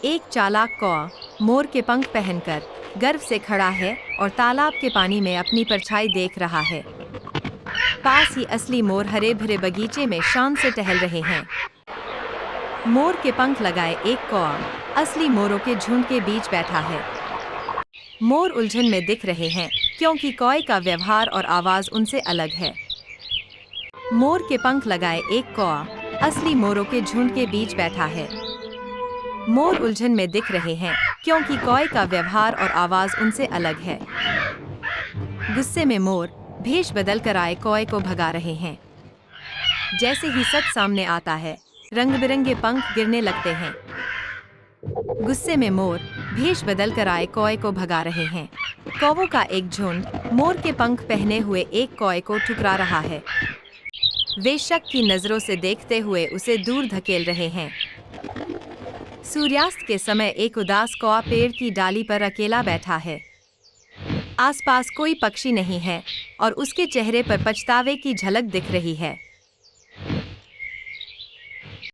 एक चालाक कौआ मोर के पंख पहनकर गर्व से खड़ा है और तालाब के पानी में अपनी परछाई देख रहा है। पास ही असली मोर हरे भरे बगीचे में शान से टहल रहे हैं। मोर के पंख लगाए एक कौआ असली मोरों के झुंड के बीच बैठा है। मोर उलझन में दिख रहे हैं क्योंकि कौए का व्यवहार और आवाज उनसे अलग है। मोर के पंख लगाए एक कौआ असली मोरों के झुंड के बीच बैठा है। मोर उलझन में दिख रहे हैं क्योंकि कौए का व्यवहार और आवाज उनसे अलग है। गुस्से में मोर भेष बदल कर आए कौए को भगा रहे हैं। जैसे ही सच सामने आता है, रंग बिरंगे पंख गिरने लगते हैं। गुस्से में मोर भेष बदल कर आए कौए को भगा रहे हैं। कौवों का एक झुंड मोर के पंख पहने हुए एक कौए को ठुकरा रहा है। वे शक की नजरों से देखते हुए उसे दूर धकेल रहे हैं। सूर्यास्त के समय एक उदास कौआ पेड़ की डाली पर अकेला बैठा है। आसपास कोई पक्षी नहीं है और उसके चेहरे पर पछतावे की झलक दिख रही है।